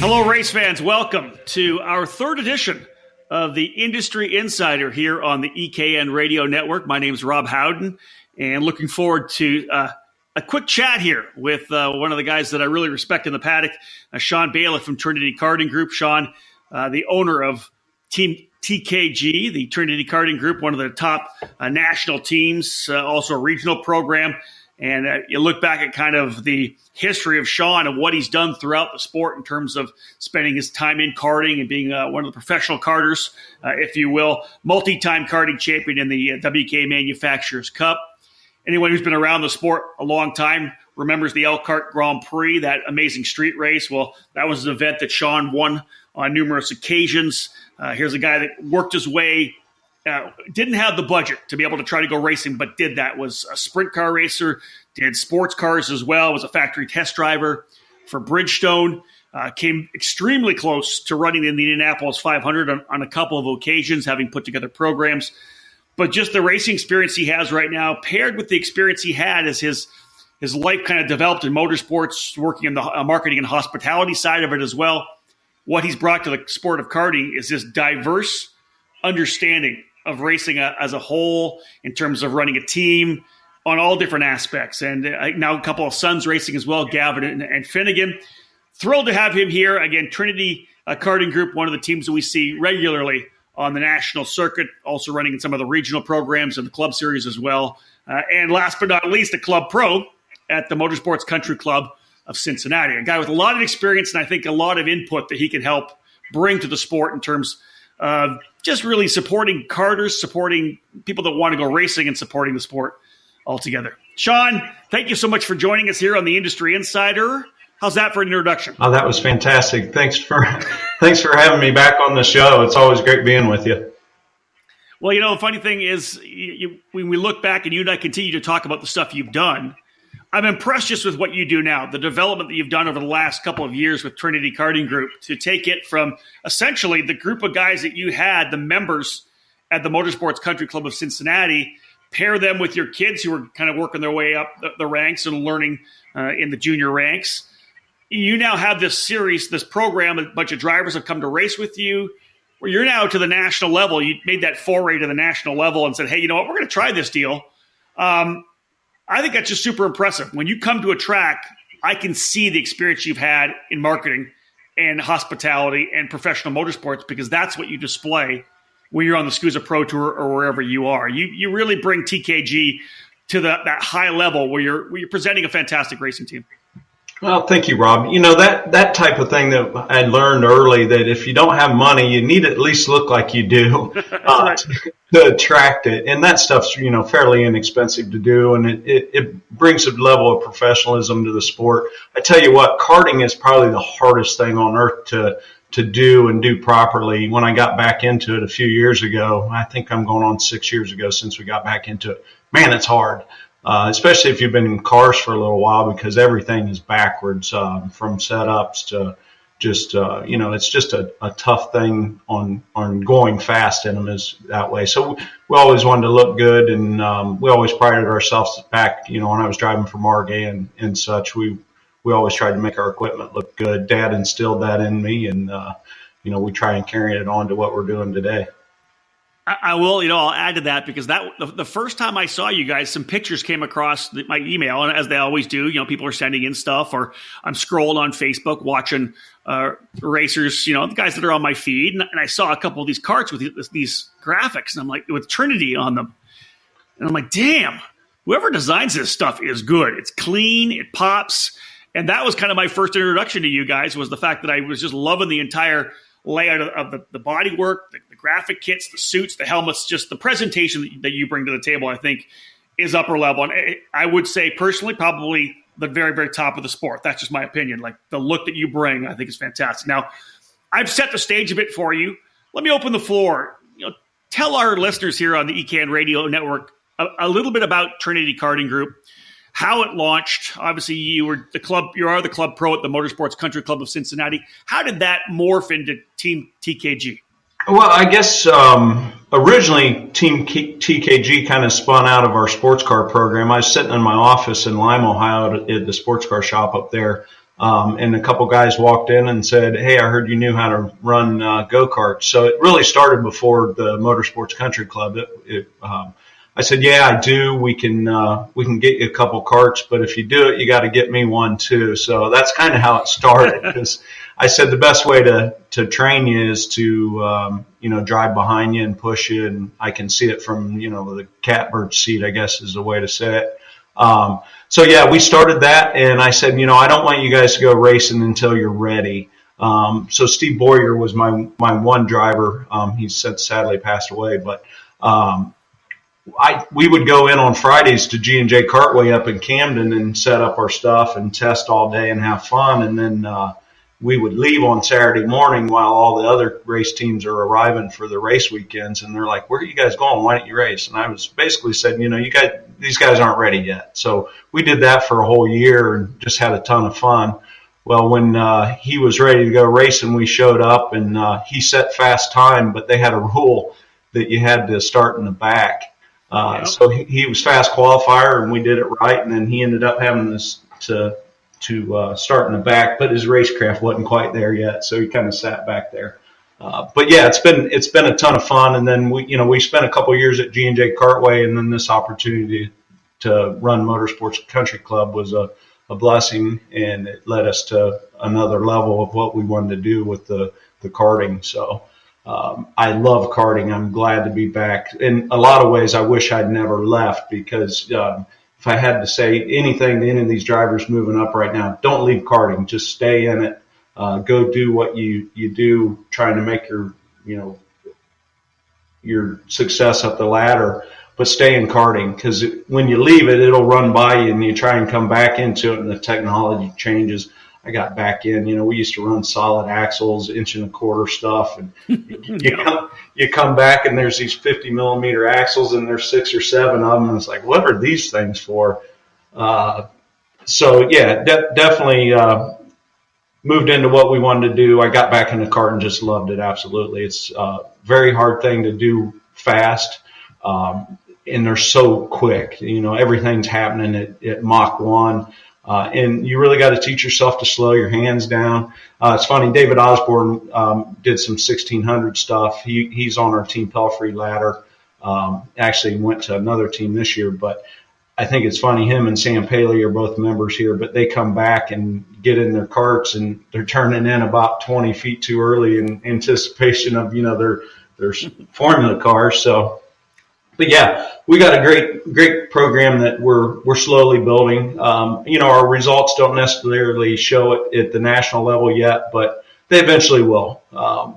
Hello, race fans. Welcome to our third edition of the Industry Insider here on the EKN Radio Network. My name is Rob Howden, and looking forward to a quick chat here with one of the guys that I really respect in the paddock, Shawn Bayliff from Trinity Karting Group. Shawn, the owner of Team TKG, the Trinity Karting Group, one of the top national teams, also a regional program. And you look back at kind of the history of Shawn and what he's done throughout the sport in terms of spending his time in karting and being one of the professional karters, if you will, multi-time karting champion in the WK Manufacturers Cup. Anyone who's been around the sport a long time remembers the Elkhart Grand Prix, that amazing street race. Well, that was an event that Shawn won on numerous occasions. Here's a guy that worked his way, didn't have the budget to be able to try to go racing, but did that. Was a sprint car racer, did sports cars as well, was a factory test driver for Bridgestone, came extremely close to running in the Indianapolis 500 on a couple of occasions, having put together programs. But just the racing experience he has right now, paired with the experience he had as his life kind of developed in motorsports, working in the marketing and hospitality side of it as well, what he's brought to the sport of karting is this diverse understanding of racing as a whole in terms of running a team on all different aspects. And now a couple of sons racing as well, Gavin and Finnegan. Thrilled to have him here. Again, Trinity Karting Group, one of the teams that we see regularly on the national circuit, also running in some of the regional programs and the club series as well. And last but not least, a club pro at the Motorsports Country Club of Cincinnati. A guy with a lot of experience and I think a lot of input that he can help bring to the sport in terms of just really supporting karters, supporting people that want to go racing, and supporting the sport altogether. Shawn, thank you so much for joining us here on the Industry Insider. How's that for an introduction? Oh, that was fantastic. Thanks for having me back on the show. It's always great being with you. Well, the funny thing is, when we look back and you and I continue to talk about the stuff you've done, I'm impressed just with what you do now, the development that you've done over the last couple of years with Trinity Karting Group, to take it from essentially the group of guys that you had, the members at the Motorsports Country Club of Cincinnati, pair them with your kids who are kind of working their way up the ranks and learning in the junior ranks. You now have this series, this program, a bunch of drivers have come to race with you, where you're now to the national level. You made that foray to the national level and said, hey, you know what, we're going to try this deal. I think that's just super impressive. When you come to a track, I can see the experience you've had in marketing and hospitality and professional motorsports, because that's what you display when you're on the SCUSA Pro Tour or wherever you are. You really bring TKG to that high level where you're presenting a fantastic racing team. Well, thank you, Rob. That type of thing that I learned early, that if you don't have money, you need to at least look like you do right. to attract it. And that stuff's, fairly inexpensive to do, and it brings a level of professionalism to the sport. I tell you what, karting is probably the hardest thing on earth to do and do properly. When I got back into it a few years ago, I think I'm going on 6 years ago since we got back into it. Man, it's hard. Especially if you've been in cars for a little while, because everything is backwards, from setups to just, it's just a tough thing on going fast in them is that way. So we always wanted to look good, and we always prided ourselves back, when I was driving for Margay and such, we always tried to make our equipment look good. Dad instilled that in me, and, we try and carry it on to what we're doing today. I will, I'll add to that, because the first time I saw you guys, some pictures came across my email, and as they always do, people are sending in stuff, or I'm scrolling on Facebook watching racers, the guys that are on my feed, and I saw a couple of these carts with these graphics, and I'm like, with Trinity on them, and I'm like, damn, whoever designs this stuff is good. It's clean, it pops, and that was kind of my first introduction to you guys, was the fact that I was just loving the entire layout of the bodywork, the graphic kits, the suits, the helmets, just the presentation that you bring to the table, I think, is upper level. And I would say personally, probably the very, very top of the sport. That's just my opinion. Like, the look that you bring, I think, is fantastic. Now, I've set the stage a bit for you. Let me open the floor. Tell our listeners here on the EKN Radio Network a little bit about Trinity Karting Group, how it launched. Obviously, you are the club pro at the Motorsports Country Club of Cincinnati. How did that morph into Team TKG? Well, I guess originally Team TKG kind of spun out of our sports car program. I was sitting in my office in Lime, Ohio, at the sports car shop up there, And a couple guys walked in and said, "Hey, I heard you knew how to run go-karts." So it really started before the Motorsports Country Club. I said, "Yeah, I do. We can get you a couple carts, but if you do it, you got to get me one too." So that's kind of how it started, because I said the best way to train you is to drive behind you and push you, and I can see it from the catbird seat, I guess is the way to say it. So yeah, we started that, and I said, I don't want you guys to go racing until you're ready. So Steve Boyer was my one driver. He's since sadly passed away, but we would go in on Fridays to G&J Cartway up in Camden and set up our stuff and test all day and have fun, and then we would leave on Saturday morning while all the other race teams are arriving for the race weekends, and they're like, "Where are you guys going? Why don't you race?" And I was basically said, these guys aren't ready yet. So we did that for a whole year and just had a ton of fun. Well, when he was ready to go racing, we showed up, and he set fast time, but they had a rule that you had to start in the back. So he was fast qualifier, and we did it right, and then he ended up having this to start in the back, but his racecraft wasn't quite there yet, so he kind of sat back there. But yeah, it's been a ton of fun. And then we spent a couple years at G&J Cartway, and then this opportunity to run Motorsports Country Club was a blessing, and it led us to another level of what we wanted to do with the karting. So I love karting. I'm glad to be back. In a lot of ways, I wish I'd never left, because if I had to say anything to any of these drivers moving up right now, don't leave karting. Just stay in it. Go do what you do, trying to make your success up the ladder, but stay in karting, because when you leave it, it'll run by you, and you try and come back into it, and the technology changes. I got back in, we used to run solid axles, 1.25 inch stuff, and you come back and there's these 50 millimeter axles, and there's 6 or 7 of them, and it's like, what are these things for? So yeah, definitely moved into what we wanted to do. I got back in the kart and just loved it. Absolutely. It's a very hard thing to do fast. And they're so quick, everything's happening at Mach 1. And you really got to teach yourself to slow your hands down. It's funny, David Osborne did some 1600 stuff. He's on our Team Pelfrey ladder. Actually went to another team this year, but I think it's funny, him and Sam Paley are both members here, but they come back and get in their karts, and they're turning in about 20 feet too early in anticipation of, their formula cars. So, but yeah, we got a great program that we're slowly building. Our results don't necessarily show it at the national level yet, but they eventually will.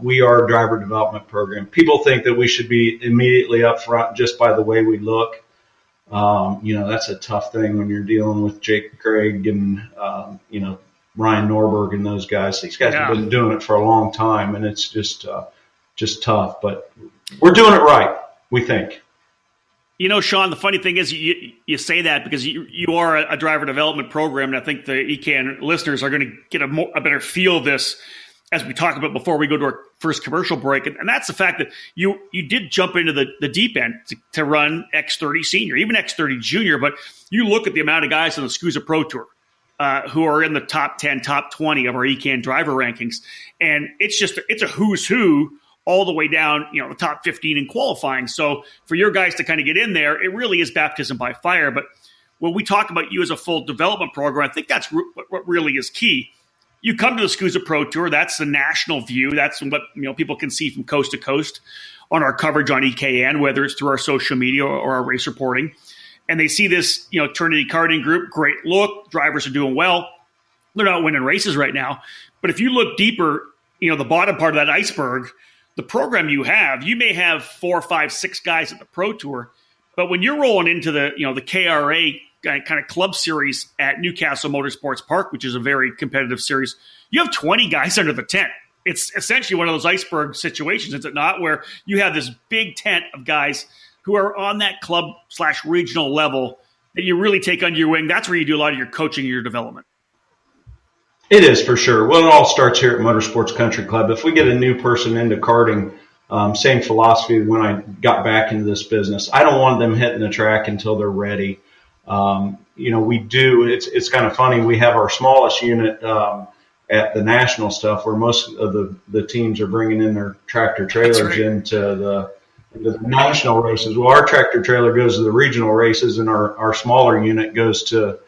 We are a driver development program. People think that we should be immediately up front just by the way we look. That's a tough thing when you're dealing with Jake Craig and, Ryan Norberg and those guys. These guys have been doing it for a long time, and it's just tough, but we're doing it right, we think. Shawn, the funny thing is you say that because you are a driver development program, and I think the ECAN listeners are going to get a better feel of this as we talk about before we go to our first commercial break. And that's the fact that you did jump into the deep end to run X30 Senior, even X30 Junior, but you look at the amount of guys on the SCUSA Pro Tour who are in the top 10, top 20 of our ECAN driver rankings, and it's a who's who all the way down, the top 15 in qualifying. So for your guys to kind of get in there, it really is baptism by fire. But when we talk about you as a full development program, I think that's what really is key. You come to the SCUSA Pro Tour, that's the national view. That's what people can see from coast to coast on our coverage on EKN, whether it's through our social media or our race reporting. And they see this, Trinity Karting Group, great look, drivers are doing well. They're not winning races right now. But if you look deeper, the bottom part of that iceberg, the program you have, you may have 4, 5, 6 guys at the Pro Tour, but when you're rolling into the KRA kind of club series at Newcastle Motorsports Park, which is a very competitive series, you have 20 guys under the tent. It's essentially one of those iceberg situations, is it not, where you have this big tent of guys who are on that club/regional level that you really take under your wing. That's where you do a lot of your coaching and your development. It is, for sure. Well, it all starts here at Motorsports Country Club. If we get a new person into karting, same philosophy when I got back into this business. I don't want them hitting the track until they're ready. we do. It's kind of funny. We have our smallest unit at the national stuff, where most of the teams are bringing in their tractor trailers into the national races. Well, our tractor trailer goes to the regional races, and our smaller unit goes to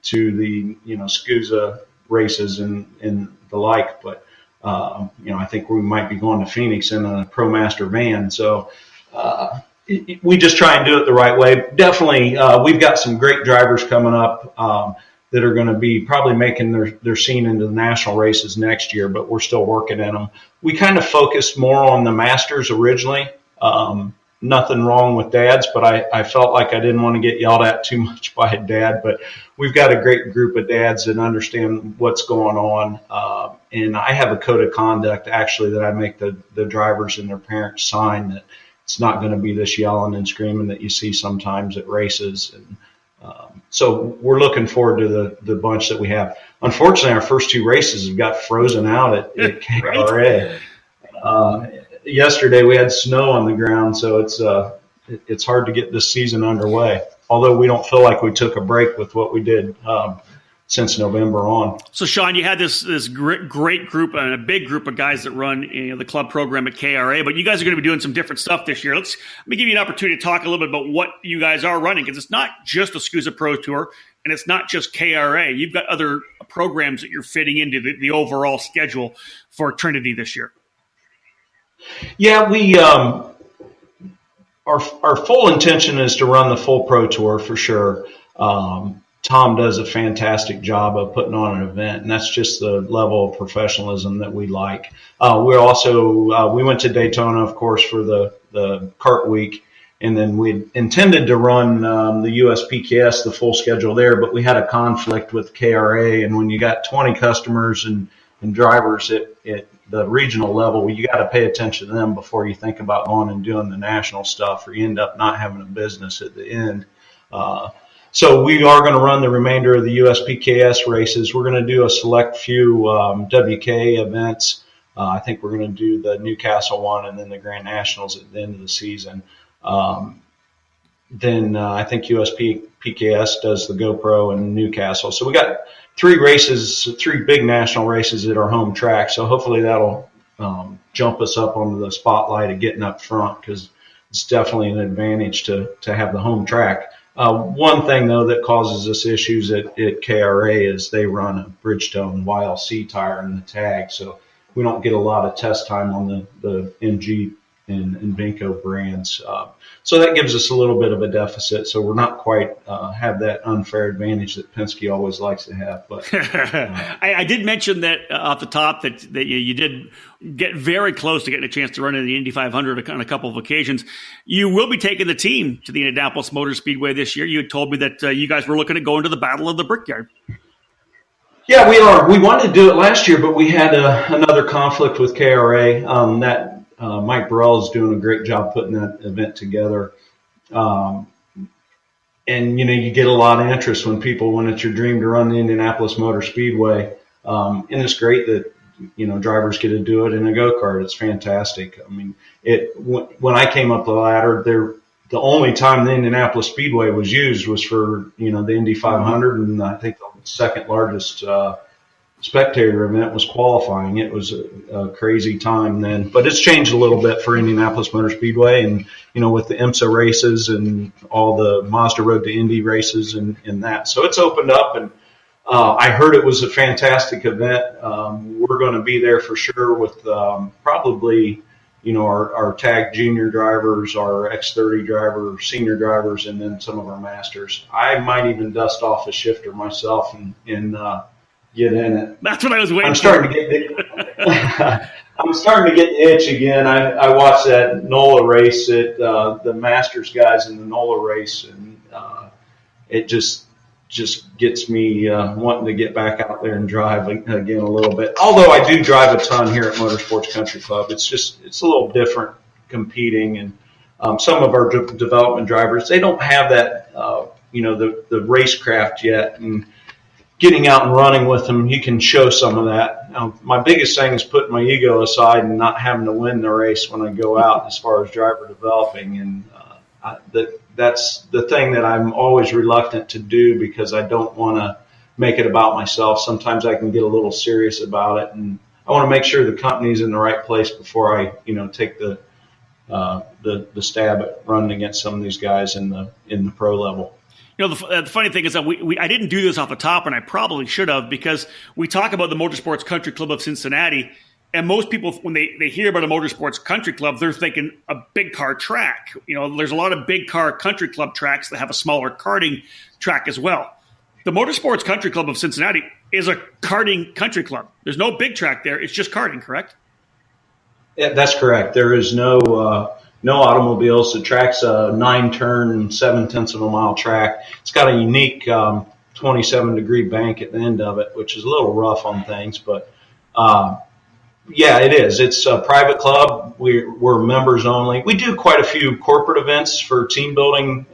the SCUSA races and the like. But I think we might be going to Phoenix in a ProMaster van. So we just try and do it the right way. Definitely, we've got some great drivers coming up that are going to be probably making their scene into the national races next year, but we're still working at them. We kind of focused more on the Masters originally. Nothing wrong with dads, but I felt like I didn't want to get yelled at too much by a dad. But we've got a great group of dads that understand what's going on. And I have a code of conduct, actually, that I make the drivers and their parents sign, that it's not going to be this yelling and screaming that you see sometimes at races. And so we're looking forward to the bunch that we have. Unfortunately, our first two races have got frozen out at KRA. Yesterday we had snow on the ground, so it's hard to get this season underway. Although we don't feel like we took a break with what we did since November on. So, Shawn, you had this great group and a big group of guys that run the club program at KRA, but you guys are going to be doing some different stuff this year. Let me give you an opportunity to talk a little bit about what you guys are running, because it's not just the SCUSA Pro Tour and it's not just KRA. You've got other programs that you're fitting into the overall schedule for Trinity this year. Yeah, we our full intention is to run the full Pro Tour for sure. Tom does a fantastic job of putting on an event, and that's just the level of professionalism that we like. We're also we went to Daytona, of course, for the kart week, and then we intended to run the USPKS, the full schedule there, but we had a conflict with KRA, and when you got 20 customers and drivers at the regional level, you got to pay attention to them before you think about going and doing the national stuff, or you end up not having a business at the end. So we are going to run the remainder of the USPKS races. We're going to do a select few WK events. I think we're going to do the Newcastle one and then the Grand Nationals at the end of the season. Then I think USPKS does the GoPro and Newcastle. So we got three big national races at our home track. So hopefully that'll jump us up onto the spotlight of getting up front, because it's definitely an advantage to have the home track. One thing, though, that causes us issues at KRA is they run a Bridgestone YLC tire in the tag, so we don't get a lot of test time on the MG and Venco brands. So that gives us a little bit of a deficit, so we're not quite have that unfair advantage that Penske always likes to have. But I did mention that off the top that you did get very close to getting a chance to run in the Indy 500 on a couple of occasions. You will be taking the team to the Indianapolis Motor Speedway this year. You had told me that you guys were looking at going to the Battle of the Brickyard. Yeah, we are. We wanted to do it last year, but we had another conflict with KRA. Mike Burrell is doing a great job putting that event together. And, you get a lot of interest when it's your dream to run the Indianapolis Motor Speedway. And it's great that, drivers get to do it in a go-kart. It's fantastic. I mean, when I came up the ladder, the only time the Indianapolis Speedway was used was for, the Indy 500. And I think the second largest spectator event was qualifying. It was a crazy time then, but it's changed a little bit for Indianapolis Motor Speedway, and with the IMSA races and all the Mazda Road to Indy races and that, so it's opened up. And I heard it was a fantastic event. We're going to be there for sure with probably our tag junior drivers, our X30 drivers, senior drivers, and then some of our masters. I might even dust off a shifter myself and get in it. That's what I was waiting I'm starting to get I'm starting to get the itch again. I watched that NOLA race at the Masters guys in the NOLA race, and it just gets me wanting to get back out there and drive again a little bit. Although I do drive a ton here at Motorsports Country Club, it's a little different competing, and some of our development drivers, they don't have that the racecraft yet, and getting out and running with them, you can show some of that. Now, my biggest thing is putting my ego aside and not having to win the race when I go out as far as driver developing. And that's the thing that I'm always reluctant to do, because I don't want to make it about myself. Sometimes I can get a little serious about it, and I want to make sure the company's in the right place before I, take the stab at running against some of these guys in the pro level. The funny thing is that I didn't do this off the top, and I probably should have, because we talk about the Motorsports Country Club of Cincinnati, and most people, when they hear about a Motorsports Country Club, they're thinking a big car track. There's a lot of big car country club tracks that have a smaller karting track as well. The Motorsports Country Club of Cincinnati is a karting country club. There's no big track there. It's just karting, correct? Yeah, that's correct. There is no automobiles. The track's a 9-turn, 0.7 of a mile track. It's got a unique 27-degree bank at the end of it, which is a little rough on things, but yeah, it is. It's a private club. We're members only. We do quite a few corporate events for team building,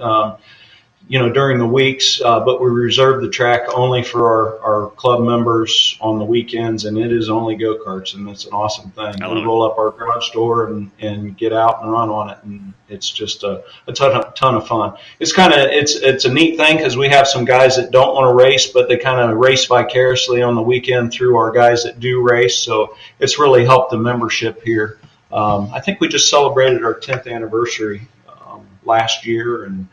during the weeks, but we reserve the track only for our club members on the weekends, and it is only go-karts, and it's an awesome thing. We roll up our garage door and get out and run on it, and it's just a ton of fun. It's a neat thing, because we have some guys that don't want to race, but they kind of race vicariously on the weekend through our guys that do race, so it's really helped the membership here. I think we just celebrated our 10th anniversary last year, and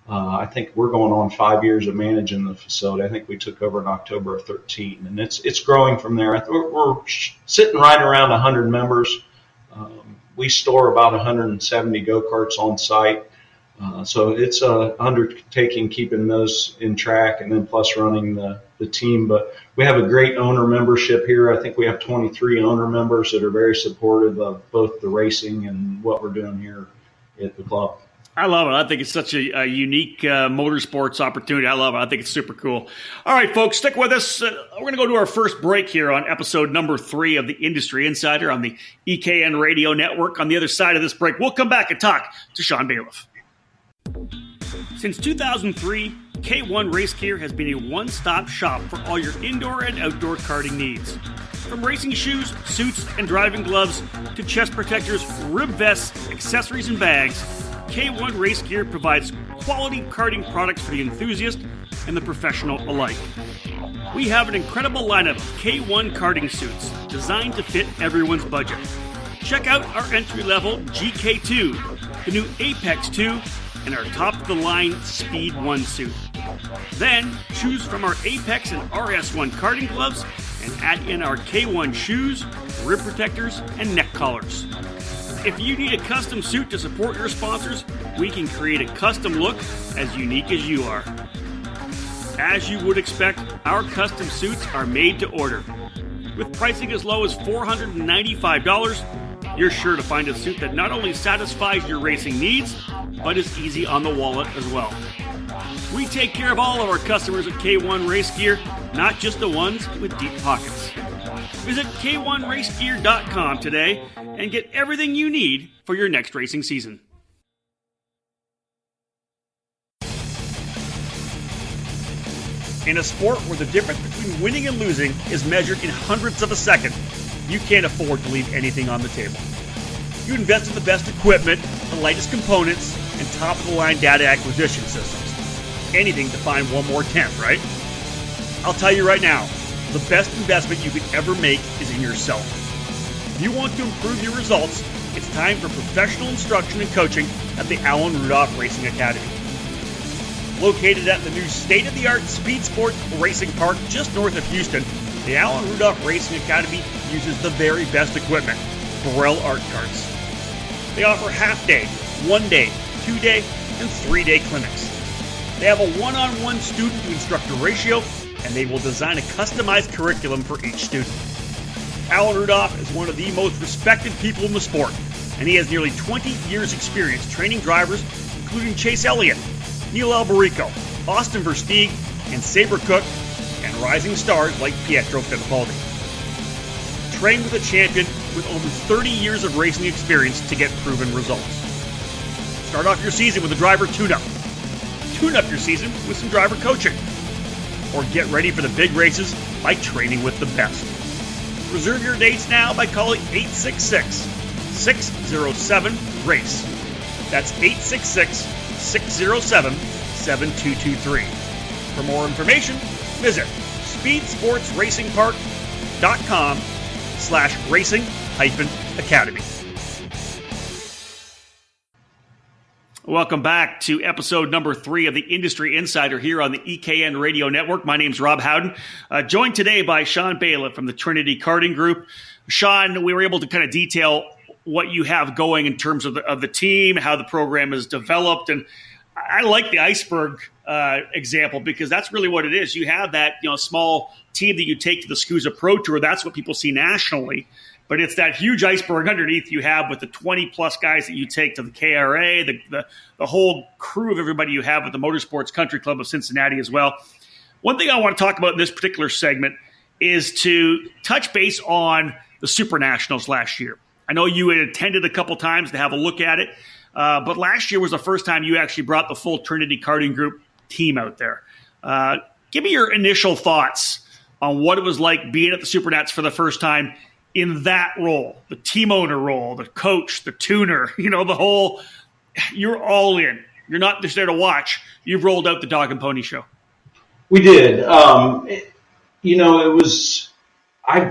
I think we're going on 5 years of managing the facility. I think we took over in October of 2013, and it's growing from there. We're sitting right around 100 members. We store about 170 go-karts on site, so it's a undertaking keeping those in track, and then plus running the team. But we have a great owner membership here. I think we have 23 owner members that are very supportive of both the racing and what we're doing here at the club. I love it. I think it's such a unique motorsports opportunity. I love it. I think it's super cool. All right, folks, stick with us. We're going to go to our first break here on episode number 3 of the Industry Insider on the EKN Radio Network. On the other side of this break, we'll come back and talk to Shawn Bayliff. Since 2003, K1 Race Gear has been a one-stop shop for all your indoor and outdoor karting needs. From racing shoes, suits, and driving gloves to chest protectors, rib vests, accessories, and bags, K1 Race Gear provides quality karting products for the enthusiast and the professional alike. We have an incredible lineup of K1 karting suits designed to fit everyone's budget. Check out our entry-level GK2, the new Apex 2, and our top-of-the-line Speed 1 suit. Then, choose from our Apex and RS1 karting gloves and add in our K1 shoes, rib protectors, and neck collars. If you need a custom suit to support your sponsors, we can create a custom look as unique as you are. As you would expect, our custom suits are made to order. With pricing as low as $495, you're sure to find a suit that not only satisfies your racing needs, but is easy on the wallet as well. We take care of all of our customers at K1 Race Gear, not just the ones with deep pockets. Visit K1RaceGear.com today and get everything you need for your next racing season. In a sport where the difference between winning and losing is measured in hundredths of a second, you can't afford to leave anything on the table. You invest in the best equipment, the latest components, and top-of-the-line data acquisition systems. Anything to find one more tenth, right? I'll tell you right now, the best investment you could ever make is in yourself. If you want to improve your results, it's time for professional instruction and coaching at the Alan Rudolph Racing Academy. Located at the new state-of-the-art Speed Sport Racing Park just north of Houston, the Alan Rudolph Racing Academy uses the very best equipment, Burrell Art Carts. They offer half-day, 1-day, 2-day, and 3-day clinics. They have a one-on-one student-to-instructor ratio, and they will design a customized curriculum for each student. Alan Rudolph is one of the most respected people in the sport, and he has nearly 20 years' experience training drivers, including Chase Elliott, Neil Alberico, Austin Versteeg, and Sabre Cook, and rising stars like Pietro Fittipaldi. Train with a champion with over 30 years of racing experience to get proven results. Start off your season with a driver tune-up. Tune up your season with some driver coaching. Or get ready for the big races by training with the best. Reserve your dates now by calling 866-607-RACE. That's 866 607-7223. For more information, visit speedsportsracingpark.com/racing-academy. Welcome back to episode number 3 of the Industry Insider here on the EKN Radio Network. My name's Rob Howden, joined today by Shawn Bayliff from the Trinity Karting Group. Shawn, we were able to kind of detail what you have going in terms of the team, how the program is developed, and I like the iceberg example because that's really what it is. You have that small team that you take to the SCUSA Pro Tour. That's what people see nationally. But it's that huge iceberg underneath you have with the 20-plus guys that you take to the KRA, the whole crew of everybody you have with the Motorsports Country Club of Cincinnati as well. One thing I want to talk about in this particular segment is to touch base on the Super Nationals last year. I know you had attended a couple times to have a look at it, but last year was the first time you actually brought the full Trinity Karting Group team out there. Give me your initial thoughts on what it was like being at the Super Nats for the first time in that role, the team owner role, the coach, the tuner, the whole, you're all in. You're not just there to watch. You've rolled out the dog and pony show. We did. I've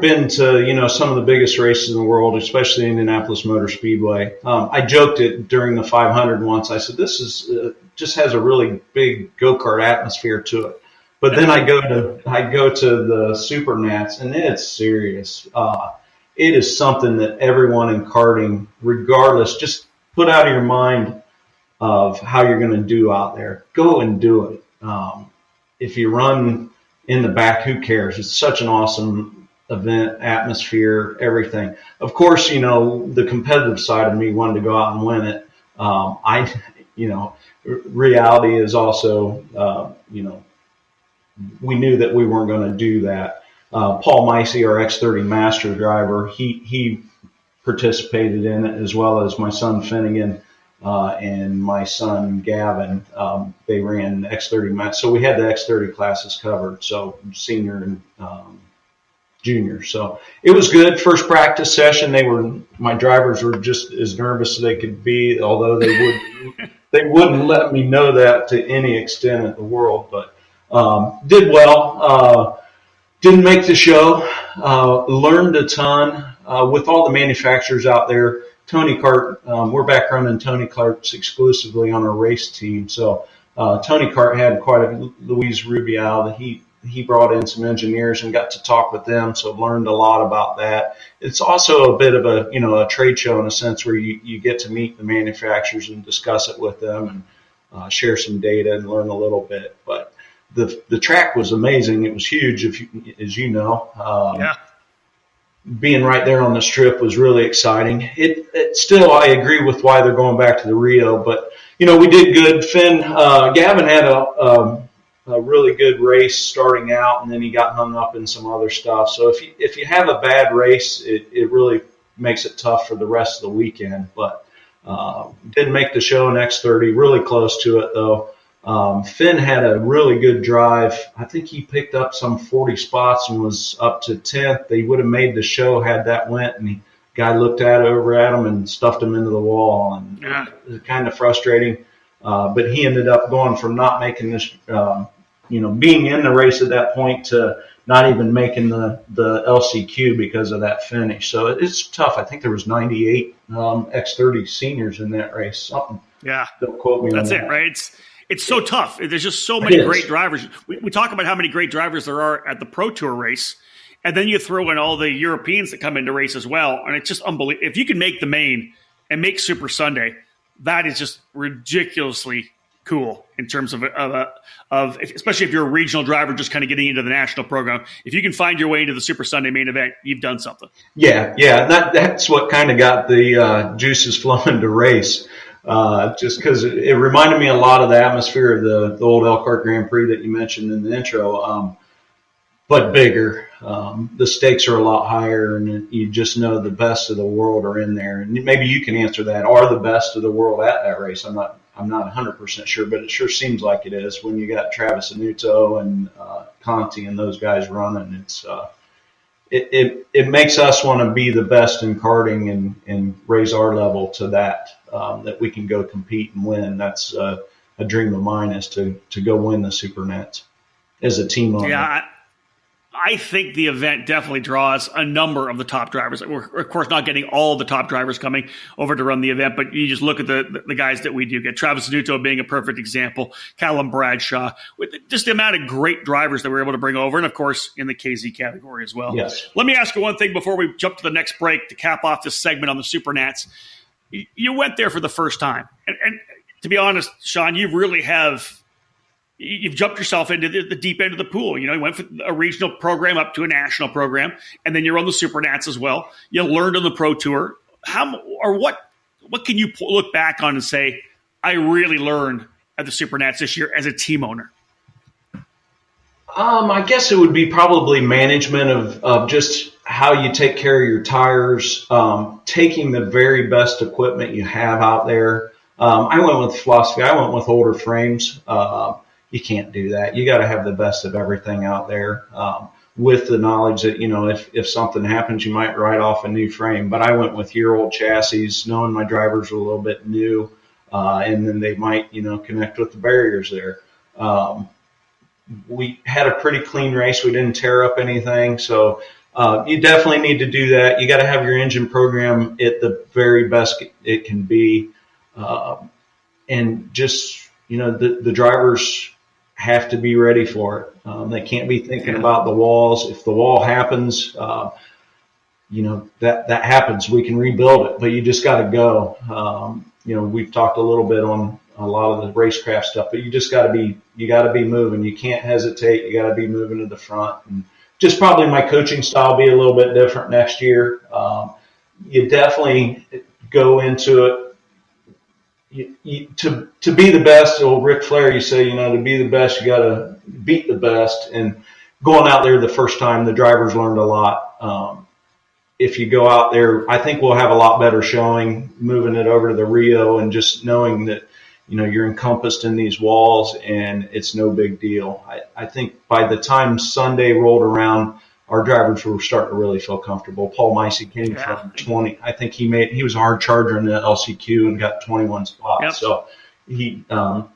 been to, some of the biggest races in the world, especially Indianapolis Motor Speedway. I joked it during the 500 once. I said, this is just has a really big go-kart atmosphere to it. But then I go to the Super Nats, and it's serious. It is something that everyone in karting, regardless, just put out of your mind of how you're going to do out there. Go and do it. If you run in the back, who cares? It's such an awesome event, atmosphere, everything. Of course, the competitive side of me wanted to go out and win it. Reality is also, we knew that we weren't going to do that. Paul Micey, our X30 master driver, he participated in it, as well as my son Finnegan and my son Gavin. They ran X30 match, so we had the X30 classes covered, so senior and junior. So it was good. First practice session, my drivers were just as nervous as they could be, although they wouldn't let me know that to any extent in the world, but did well. Didn't make the show. Learned a ton with all the manufacturers out there. Tony Kart, we're back running Tony Karts exclusively on our race team. So Tony Kart had quite a Luis Rubial. He brought in some engineers and got to talk with them, so learned a lot about that. It's also a bit of a trade show in a sense where you get to meet the manufacturers and discuss it with them and share some data and learn a little bit. But the track was amazing. It was huge, as you know. Yeah. Being right there on the strip was really exciting. It still, I agree with why they're going back to the Rio, but we did good. Gavin had a really good race starting out, and then he got hung up in some other stuff. So if you have a bad race, it really makes it tough for the rest of the weekend. But didn't make the show in X30, really close to it though. Finn had a really good drive. I think he picked up some 40 spots and was up to 10th. They would have made the show had that went, and the guy looked over at him and stuffed him into the wall, and it was kind of frustrating. But he ended up going from not making this, being in the race at that point to not even making the LCQ because of that finish. So it's tough. I think there was 98 X30 seniors in that race. Something. Yeah. Don't quote me on that. That's it, right? It's so tough. There's just so many great drivers. We talk about how many great drivers there are at the Pro Tour race, and then you throw in all the Europeans that come into race as well, and it's just unbelievable. If you can make the main and make Super Sunday, that is just ridiculously cool in terms of especially if you're a regional driver just kind of getting into the national program. If you can find your way into the Super Sunday main event, you've done something. Yeah. That's what kind of got the juices flowing to race. Just because it reminded me a lot of the atmosphere of the old Elkhart Grand Prix that you mentioned in the intro, but bigger. The stakes are a lot higher, and you just know the best of the world are in there. And maybe you can answer that. Are the best of the world at that race? I'm not 100% sure, but it sure seems like it is when you got Travis Anuto and Conti and those guys running. It makes us want to be the best in karting and raise our level to that we can go compete and win. That's a dream of mine is to go win the Super Nats as a team owner. Yeah, I think the event definitely draws a number of the top drivers. We're, of course, not getting all the top drivers coming over to run the event, but you just look at the guys that we do get. Travis Nuto being a perfect example, Callum Bradshaw, with just the amount of great drivers that we're able to bring over, and, of course, in the KZ category as well. Yes. Let me ask you one thing before we jump to the next break to cap off this segment on the Super Nats. You went there for the first time. And to be honest, Shawn, you really have – you've jumped yourself into the deep end of the pool. You know, you went from a regional program up to a national program, and then you're on the Super Nats as well. You learned on the Pro Tour. What can you look back on and say, I really learned at the Super Nats this year as a team owner? I guess it would be probably management of just how you take care of your tires, taking the very best equipment you have out there. I went with philosophy. I went with older frames. You can't do that. You got to have the best of everything out there, with the knowledge that, you know, if something happens, you might write off a new frame. But I went with year-old chassis, knowing my drivers were a little bit new, and then they might, you know, connect with the barriers there. We had a pretty clean race. We didn't tear up anything. So you definitely need to do that. You got to have your engine program at the very best it can be. And just, you know, the drivers have to be ready for it. They can't be thinking about the walls. If the wall happens, you know, that happens. We can rebuild it, but you just got to go. You know, we've talked a little bit on a lot of the racecraft stuff, but you just got to be moving. You can't hesitate. You got to be moving to the front. And just probably my coaching style be a little bit different next year. You definitely go into it. To be the best, old Ric Flair, you say, you know, to be the best, you got to beat the best. And going out there the first time, the drivers learned a lot. If you go out there, I think we'll have a lot better showing moving it over to the Rio and just knowing that, you know, you're encompassed in these walls and it's no big deal. I think by the time Sunday rolled around, our drivers were starting to really feel comfortable. Paul Micey came from 20. I think he was a hard charger in the LCQ and got 21 spots. Yep. So he,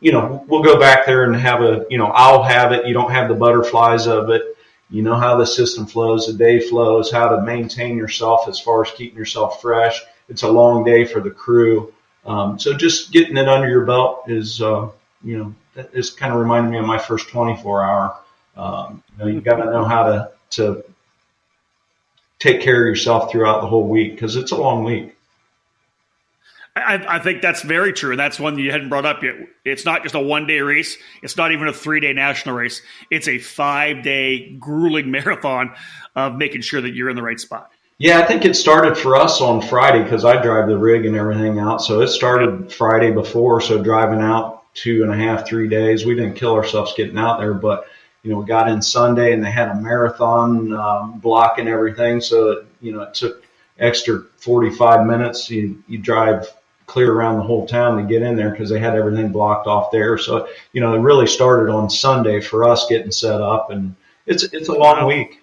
you know, we'll go back there and have I'll have it. You don't have the butterflies of it. You know how the system flows, the day flows, how to maintain yourself as far as keeping yourself fresh. It's a long day for the crew. So just getting it under your belt is, you know, that is kind of reminding me of my first 24-hour. You know, you got to know how to take care of yourself throughout the whole week because it's a long week. I think that's very true. That's one that you hadn't brought up yet. It's not just a one-day race. It's not even a 3-day national race. It's a 5-day grueling marathon of making sure that you're in the right spot. Yeah, I think it started for us on Friday because I drive the rig and everything out. So it started Friday before. So driving out 2.5, 3 days, we didn't kill ourselves getting out there, but you know, we got in Sunday and they had a marathon block and everything. So, you know, it took extra 45 minutes. You drive clear around the whole town to get in there because they had everything blocked off there. So, you know, it really started on Sunday for us getting set up, and it's a long week.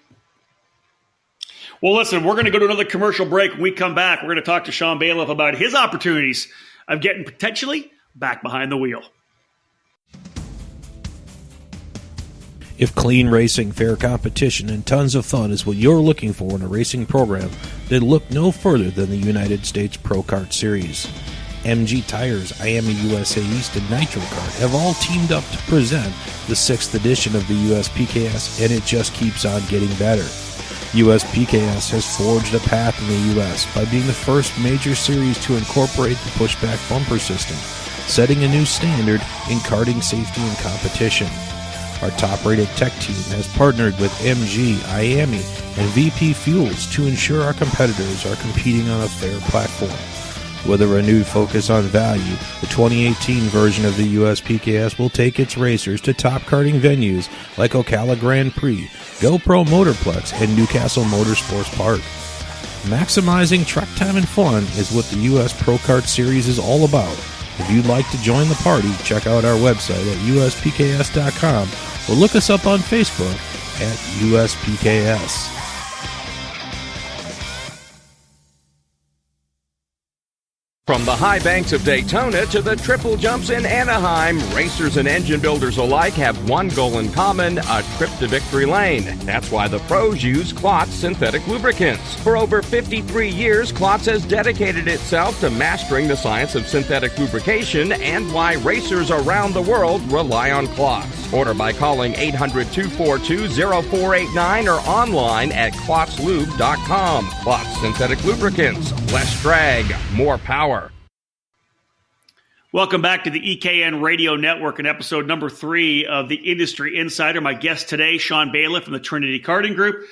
Well, listen, we're going to go to another commercial break. When we come back, we're going to talk to Shawn Bayliff about his opportunities of getting potentially back behind the wheel. If clean racing, fair competition, and tons of fun is what you're looking for in a racing program, then look no further than the United States Pro Kart Series. MG Tires, IAMA USA East, and Nitro Kart have all teamed up to present the 6th edition of the USPKS, and it just keeps on getting better. USPKS has forged a path in the U.S. by being the first major series to incorporate the pushback bumper system, setting a new standard in karting safety and competition. Our top-rated tech team has partnered with MG, IAME, and VP Fuels to ensure our competitors are competing on a fair platform. With a renewed focus on value, the 2018 version of the USPKS will take its racers to top karting venues like Ocala Grand Prix, GoPro Motorplex, and Newcastle Motorsports Park. Maximizing track time and fun is what the US Pro Kart Series is all about. If you'd like to join the party, check out our website at uspks.com or look us up on Facebook at USPKS. From the high banks of Daytona to the triple jumps in Anaheim, racers and engine builders alike have one goal in common, a trip to victory lane. That's why the pros use Klotz synthetic lubricants. For over 53 years, Klotz has dedicated itself to mastering the science of synthetic lubrication and why racers around the world rely on Klotz. Order by calling 800-242-0489 or online at klotzlube.com. Klotz synthetic lubricants. Less drag, more power. Welcome back to the EKN Radio Network and episode number 3 of the Industry Insider. My guest today, Shawn Bayliff from the Trinity Karting Group.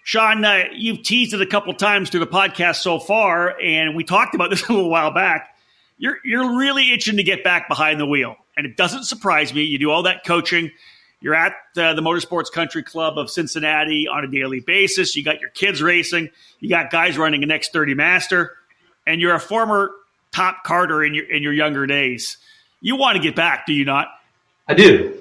Shawn, you've teased it a couple times through the podcast so far, and we talked about this a little while back. You're really itching to get back behind the wheel, and it doesn't surprise me. You do all that coaching. You're at the Motorsports Country Club of Cincinnati on a daily basis. You got your kids racing. You got guys running an X30 Master, and you're a former top karter in your younger days. You want to get back, do you not? I do.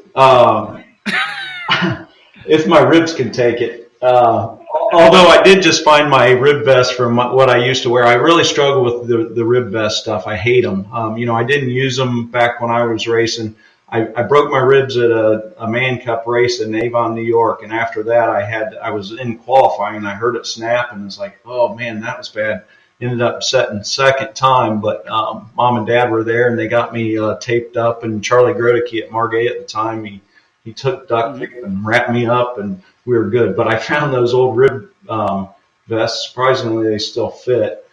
If my ribs can take it. Although I did just find my rib vest from what I used to wear. I really struggle with the rib vest stuff. I hate them. I didn't use them back when I was racing. I broke my ribs at a Man Cup race in Avon, New York, and after that I was in qualifying and I heard it snap and it's like, oh man, that was bad. Ended up setting second time, but Mom and Dad were there and they got me taped up. And Charlie Grodicke at Margay at the time, he took duct tape and wrapped me up, and we were good. But I found those old rib vests. Surprisingly, they still fit.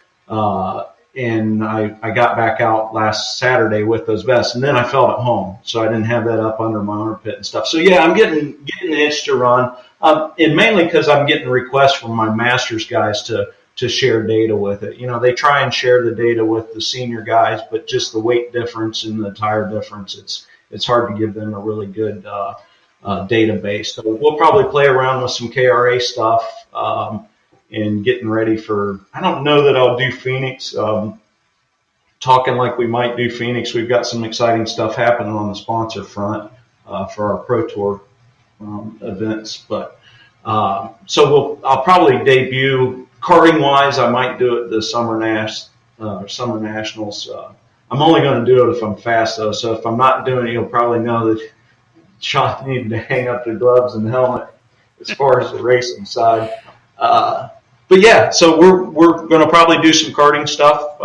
And I got back out last Saturday with those vests, and then I felt at home, so I didn't have that up under my armpit and stuff. So yeah, I'm getting itched to run, and mainly because I'm getting requests from my Masters guys to share data with it. They try and share the data with the senior guys, but just the weight difference and the tire difference, it's hard to give them a really good database. So we'll probably play around with some KRA stuff and getting ready for, I don't know that I'll do Phoenix. Talking like we might do Phoenix. We've got some exciting stuff happening on the sponsor front for our Pro Tour events. But so I'll probably debut. Karting wise, I might do it the Summer Nationals. I'm only going to do it if I'm fast though. So if I'm not doing it, you'll probably know that Shawn needed to hang up the gloves and helmet as far as the racing side. But yeah, so we're going to probably do some karting stuff.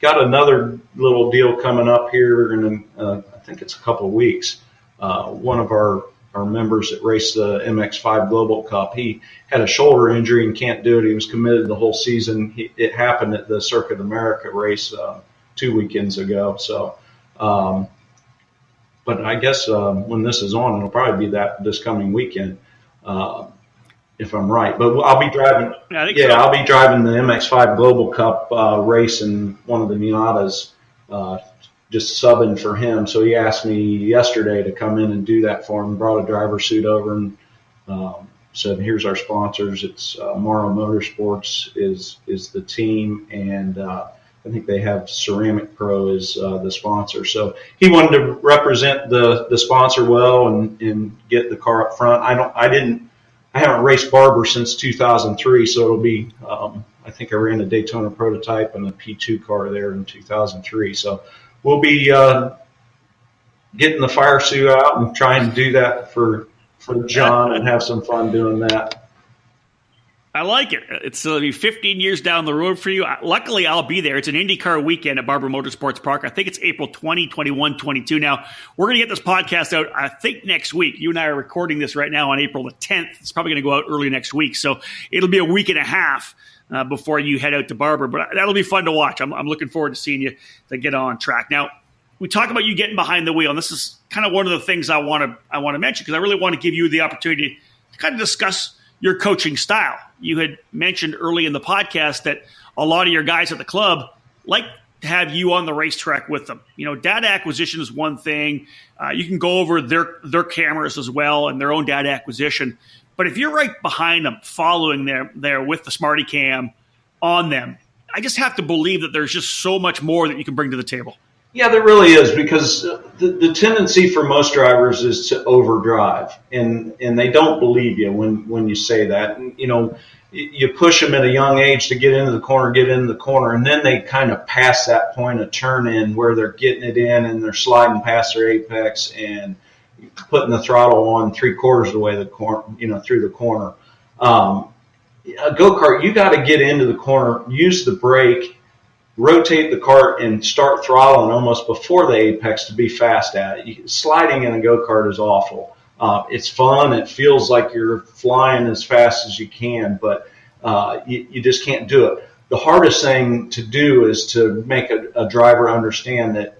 Got another little deal coming up here in I think it's a couple of weeks. One of our members that raced the MX5 Global Cup, he had a shoulder injury and can't do it. He was committed the whole season. It happened at the Circuit America race 2 weekends ago. So, but I guess when this is on, it'll probably be this coming weekend, if I'm right. But I'll be driving. I'll be driving the MX5 Global Cup race in one of the Miatas, just subbing for him. So he asked me yesterday to come in and do that for him. Brought a driver suit over and said, "Here's our sponsors. It's Morrow Motorsports is the team, and I think they have Ceramic Pro as the sponsor." So he wanted to represent the sponsor well and get the car up front. I haven't raced Barber since 2003, so it'll be. I think I ran a Daytona prototype and a P2 car there in 2003. So we'll be getting the fire suit out and trying to do that for John and have some fun doing that. I like it. It's going to be 15 years down the road for you. Luckily, I'll be there. It's an IndyCar weekend at Barber Motorsports Park. I think it's April 20, 21, 22. Now, we're going to get this podcast out, I think, next week. You and I are recording this right now on April the 10th. It's probably going to go out early next week. So it'll be a week and a half before you head out to Barber. But that'll be fun to watch. I'm looking forward to seeing you to get on track. Now, we talk about you getting behind the wheel, and this is kind of one of the things I want to mention because I really want to give you the opportunity to kind of discuss your coaching style. You had mentioned early in the podcast that a lot of your guys at the club like to have you on the racetrack with them. Data acquisition is one thing. You can go over their cameras as well and their own data acquisition. But if you're right behind them, following there with the Smarty Cam on them, I just have to believe that there's just so much more that you can bring to the table. Yeah, there really is, because the tendency for most drivers is to overdrive, and they don't believe you when you say that. And, you push them at a young age to get into the corner, and then they kind of pass that point of turn in where they're getting it in and they're sliding past their apex and putting the throttle on 3/4 of the way through the corner. A go-kart, you got to get into the corner, use the brake, rotate the cart, and start throttling almost before the apex to be fast at it. Sliding in a go-kart is awful. It's fun. It feels like you're flying as fast as you can, but you just can't do it. The hardest thing to do is to make a driver understand that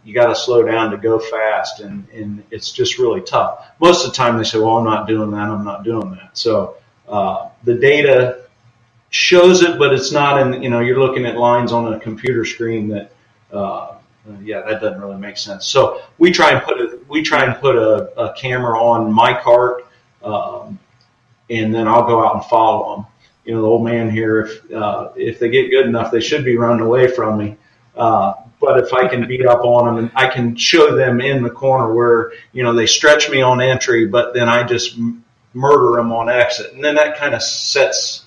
you got to slow down to go fast, and it's just really tough. Most of the time they say, well, I'm not doing that. So the data shows it, but it's not in, you're looking at lines on a computer screen that, that doesn't really make sense. So we try and put a camera on my cart, and then I'll go out and follow them. The old man here, if they get good enough, they should be running away from me. But if I can beat up on them, and I can show them in the corner where, they stretch me on entry, but then I just murder them on exit. And then that kind of sets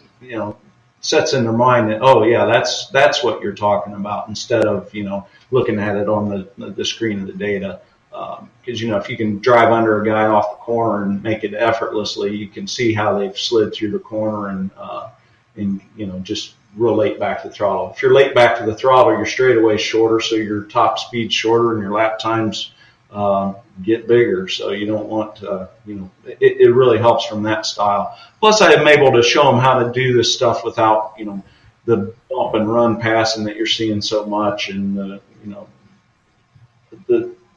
in their mind that, oh yeah, that's what you're talking about, instead of, looking at it on the screen of the data. Because, if you can drive under a guy off the corner and make it effortlessly, you can see how they've slid through the corner and just real late back to the throttle. If you're late back to the throttle, your straightaway is shorter, so your top speed's shorter and your lap times get bigger. So you don't want to, it really helps from that style. Plus, I am able to show them how to do this stuff without, the bump and run passing that you're seeing so much. And,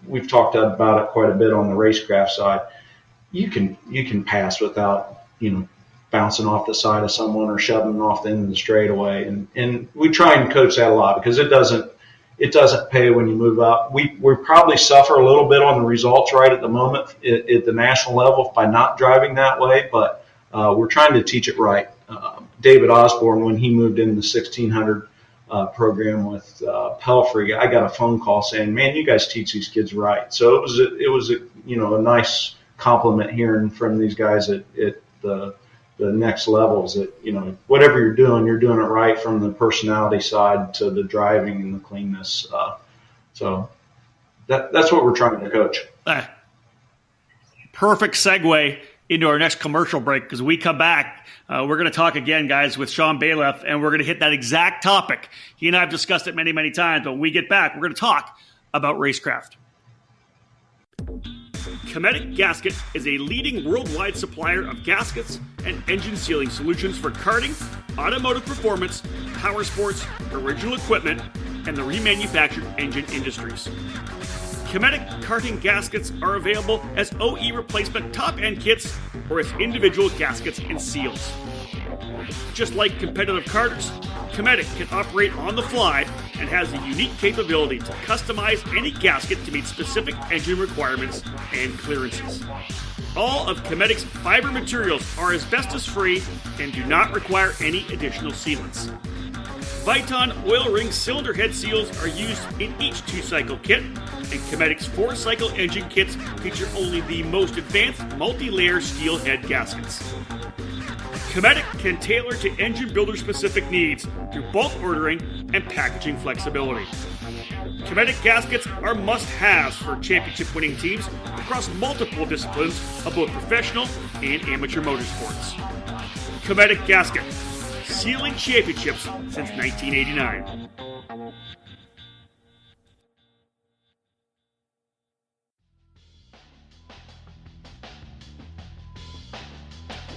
we've talked about it quite a bit on the racecraft side. You can pass without, bouncing off the side of someone or shoving off the end of the straightaway. And we try and coach that a lot, because it doesn't pay when you move up. We probably suffer a little bit on the results right at the moment at the national level by not driving that way, but we're trying to teach it right. David Osborne, when he moved into the 1600 program with Pelfrey, I got a phone call saying, "Man, you guys teach these kids right." So it was a nice compliment hearing from these guys at the next levels that, whatever you're doing it right, from the personality side to the driving and the cleanness. So that's what we're trying to coach. Perfect segue into our next commercial break, because we come back, we're going to talk again, guys, with Shawn Bayliff, and we're going to hit that exact topic. He and I have discussed it many, many times, but when we get back, we're going to talk about racecraft. Cometic Gasket is a leading worldwide supplier of gaskets and engine sealing solutions for karting, automotive performance, power sports, original equipment, and the remanufactured engine industries. Cometic karting gaskets are available as OE replacement top-end kits or as individual gaskets and seals. Just like competitive karters, Cometic can operate on the fly and has the unique capability to customize any gasket to meet specific engine requirements and clearances. All of Cometic's fiber materials are asbestos-free and do not require any additional sealants. Viton oil ring cylinder head seals are used in each 2-cycle kit, and Cometic's 4-cycle engine kits feature only the most advanced multi-layer steel head gaskets. Cometic can tailor to engine builder specific needs through bulk ordering and packaging flexibility. Cometic gaskets are must-haves for championship-winning teams across multiple disciplines of both professional and amateur motorsports. Cometic Gasket, sealing championships since 1989.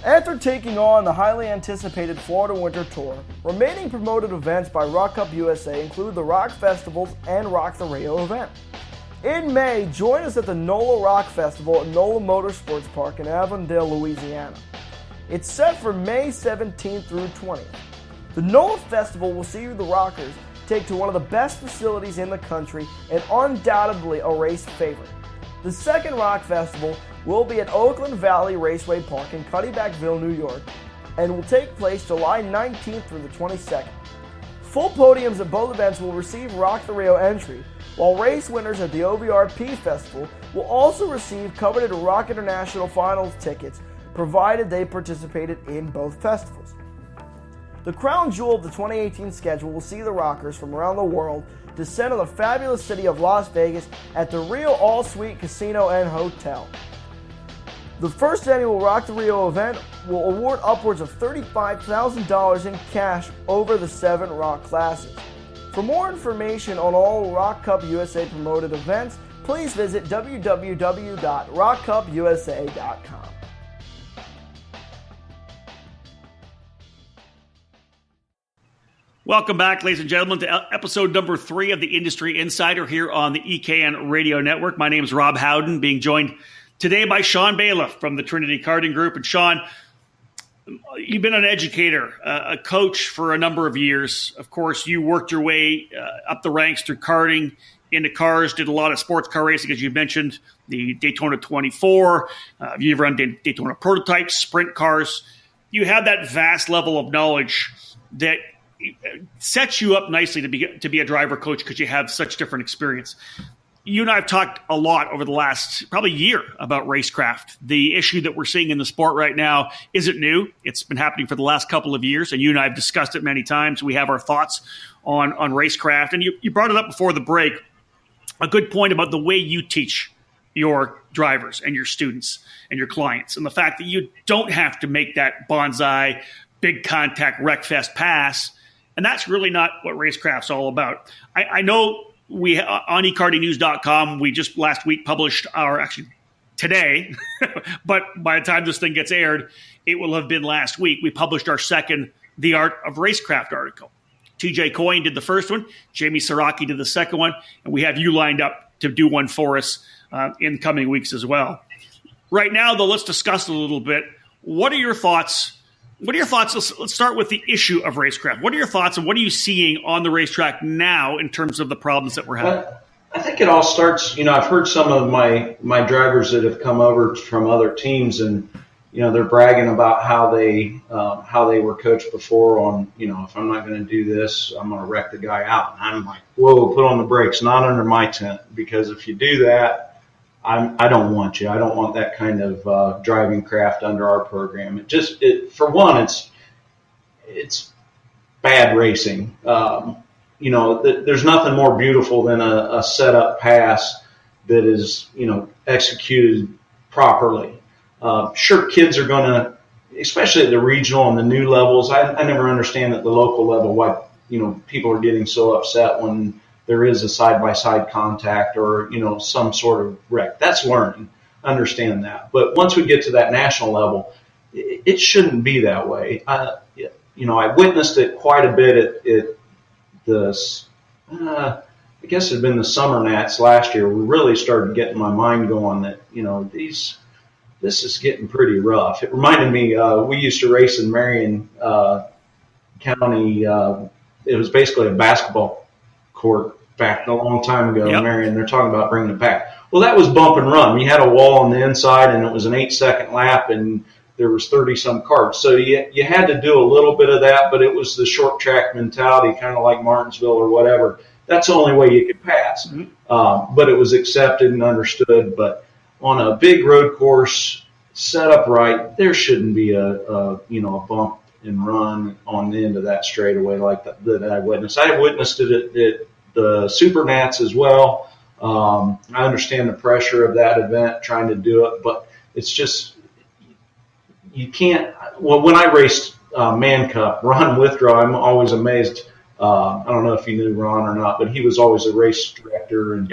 After taking on the highly anticipated Florida Winter Tour, remaining promoted events by Rock Cup USA include the Rock Festivals and Rock the Rio event. In May, join us at the NOLA Rock Festival at NOLA Motorsports Park in Avondale, Louisiana. It's set for May 17th through 20th. The NOLA Festival will see the Rockers take to one of the best facilities in the country and undoubtedly a race favorite. The second Rock Festival will be at Oakland Valley Raceway Park in Cuddybackville, New York, and will take place July 19th through the 22nd. Full podiums at both events will receive Rock the Rio entry, while race winners at the OVRP Festival will also receive coveted Rock International Finals tickets, provided they participated in both festivals. The crown jewel of the 2018 schedule will see the rockers from around the world descend on the fabulous city of Las Vegas at the Rio All-Suite Casino and Hotel. The first annual Rock the Rio event will award upwards of $35,000 in cash over the 7 rock classes. For more information on all Rock Cup USA promoted events, please visit www.rockcupusa.com. Welcome back, ladies and gentlemen, to episode number 3 of the Industry Insider here on the EKN Radio Network. My name is Rob Howden, being joined today by Shawn Bayliff from the Trinity Karting Group. And Shawn, you've been an educator, a coach for a number of years. Of course, you worked your way up the ranks through karting, into cars, did a lot of sports car racing, as you mentioned, the Daytona 24. You've run Daytona prototypes, sprint cars. You have that vast level of knowledge that sets you up nicely to be a driver coach because you have such different experience. You and I have talked a lot over the last probably year about racecraft. The issue that we're seeing in the sport right now isn't new. It's been happening for the last couple of years, and you and I have discussed it many times. We have our thoughts on racecraft, and you brought it up before the break, a good point about the way you teach your drivers and your students and your clients, and the fact that you don't have to make that bonsai, big contact, wreckfest pass, and that's really not what racecraft's all about. I know we on ekartingnews.com, we just last week published today, but by the time this thing gets aired, it will have been last week. We published our second The Art of Racecraft article. TJ Coyne did the first one, Jamie Saraki did the second one, and we have you lined up to do one for us in coming weeks as well. Right now, though, let's discuss a little bit. What are your thoughts? Let's start with the issue of racecraft. What are your thoughts, and what are you seeing on the racetrack now in terms of the problems that we're having? I think it all starts, I've heard some of my drivers that have come over from other teams, and, they're bragging about how they were coached before on, if I'm not going to do this, I'm going to wreck the guy out. And I'm like, whoa, put on the brakes, not under my tent, because if you do that, I don't want you. I don't want that kind of driving craft under our program. For one, it's bad racing. There's nothing more beautiful than a setup pass that is, executed properly. Sure, kids are going to, especially at the regional and the new levels. I never understand at the local level why, people are getting so upset when there is a side-by-side contact or, some sort of wreck. That's learning. Understand that. But once we get to that national level, it shouldn't be that way. I witnessed it quite a bit at the, I guess it had been the Summer Nats last year. We really started getting my mind going that, this is getting pretty rough. It reminded me, we used to race in Marion County. It was basically a basketball court back a long time ago in Marion. They're talking about bringing it back. Well, that was bump and run. You had a wall on the inside, and it was an 8-second lap, and there was 30-some cars. So you had to do a little bit of that, but it was the short track mentality, kind of like Martinsville or whatever. That's the only way you could pass. Mm-hmm. But it was accepted and understood. But on a big road course set up right, there shouldn't be a bump and run on the end of that straightaway like that I witnessed. I witnessed it at the Super Nats as well. I understand the pressure of that event, trying to do it, but it's just, you can't. Well, when I raced Man Cup, Ron Withdraw, I'm always amazed. I don't know if you knew Ron or not, but he was always a race director, and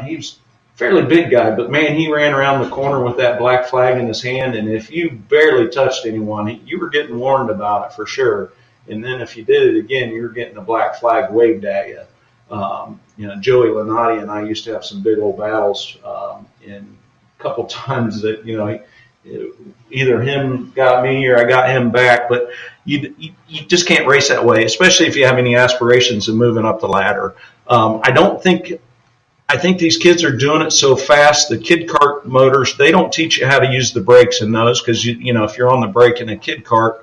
he was a fairly big guy, but man, he ran around the corner with that black flag in his hand, and if you barely touched anyone, you were getting warned about it for sure. And then if you did it again, you were getting a black flag waved at you. Joey Lenati and I used to have some big old battles, and a couple times that, either him got me or I got him back, but you just can't race that way, especially if you have any aspirations of moving up the ladder. I think these kids are doing it so fast. The kid kart motors, they don't teach you how to use the brakes in those, because if you're on the brake in a kid kart,